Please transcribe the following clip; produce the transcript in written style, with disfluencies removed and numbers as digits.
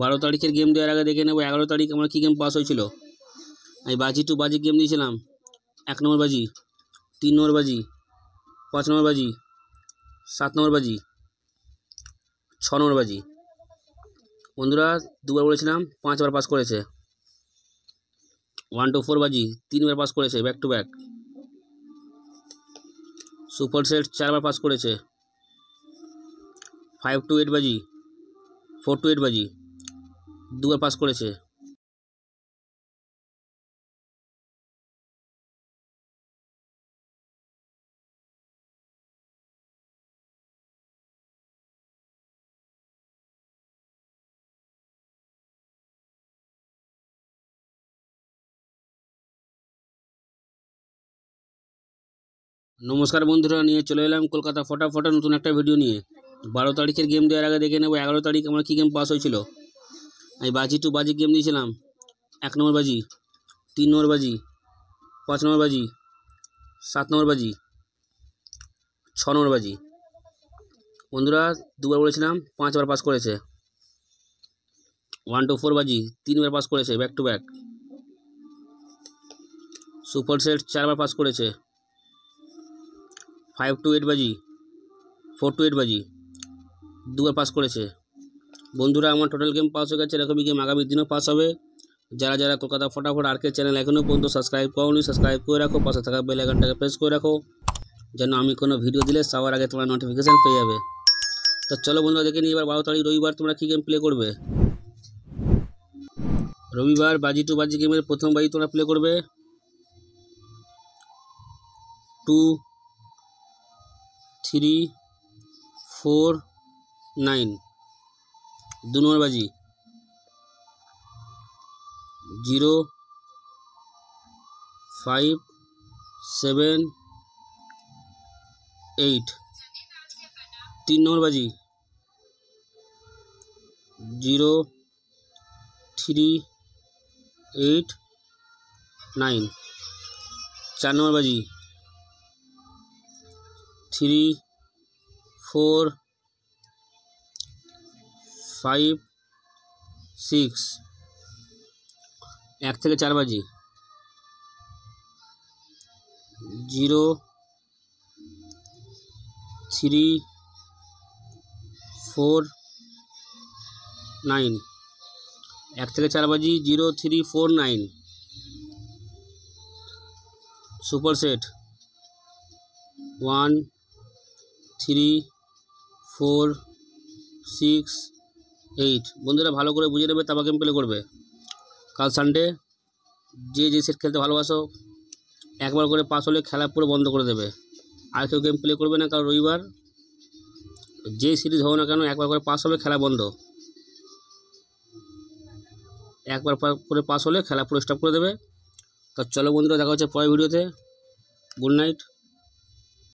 12 তারিখের গেম দেওয়ার আগে দেখে নেব 11 তারিখ আমার কী গেম পাস হয়েছিল। আমি বাজি টু বাজি গেম দিয়েছিলাম। 1 নম্বর বাজি, 3 নম্বর বাজি, 5 নম্বর বাজি, 7 নম্বর বাজি, 6 নম্বর বাজি। বন্ধুরা দুবার বলেছিলাম, 5 বার পাস করেছে। 1 to 4 বাজি 3 বার পাস করেছে, back to back. Super set 4 bar pass করেছে। 5 to 8 বাজি, 4 to 8 বাজি 2 বার পাস করেছে। নমস্কার বন্ধুরা, নিয়ে চলে এলাম কলকাতা ফটাফট নতুন একটা ভিডিও নিয়ে। 12 তারিখের গেম দেওয়ার আগে দেখে নেব 11 তারিখ আমার কী গেম পাস হয়েছিল। আমি বাজি টু বাজি গেম দিয়েছিলাম। 1 নম্বর বাজি, 3 নম্বর বাজি, 5 নম্বর বাজি, 7 নম্বর বাজি, 6 নম্বর বাজি। বন্ধুরা দুবার বলেছিলাম, 5 বার পাস করেছে। 1 to 4 বাজি 3 বার পাস করেছে, back to back. Super set 4 bar pass করেছে। 5 to 8 বাজি, 4 to 8 বাজি 2 বার পাস করেছে। বন্ধুরা আমার টোটাল গেম পাস হয়ে গেছে। এরকমই গেম আগামী দিনও পাস হবে। যারা যারা কলকাতা ফটাফট আরকে চ্যানেল এখনও পর্যন্ত সাবস্ক্রাইব করোনি, সাবস্ক্রাইব করে রাখো, পাশে থাকা বেল আইকনটাকে প্রেস করে রাখো, যেন আমি কোনো ভিডিও দিলে সবার আগে তোমরা নোটিফিকেশান পেয়ে যাবে। তো চলো বন্ধুরা দেখে নিই এবার 12 তারিখ রবিবার তোমরা কী গেম প্লে করবে। রবিবার বাজি টু বাজি গেমের প্রথম বাজি তোমরা প্লে করবে 2 3 4 9। 2 নম্বর বাজি 0 5 7 8। 3 নম্বর বাজি 0 3 8 9। 4 নম্বর বাজি 3 4 5 6। 1 থেকে 4 বাজি 0 3 4 9। 1 থেকে 4 বাজি 0 3 4 9। Super set 1 3 4 6 8। বন্ধুরা ভালো করে বুঝে নেবে, তারপর গেম প্লে করবে। কাল সানডে, যে যে সেট খেলতে ভালোবাসো একবার করে পাস হলে খেলা পুরো বন্ধ করে দেবে। আর কেউ গেম প্লে করবে না, কারণ রবিবার যে সিরিজ হোক না কেন একবার করে পাস হবে, খেলা বন্ধ। একবার করে পাস হলে খেলা পুরো স্টপ করে দেবে। তো চলো বন্ধুরা, দেখা হচ্ছে পরের ভিডিওতে। Good night.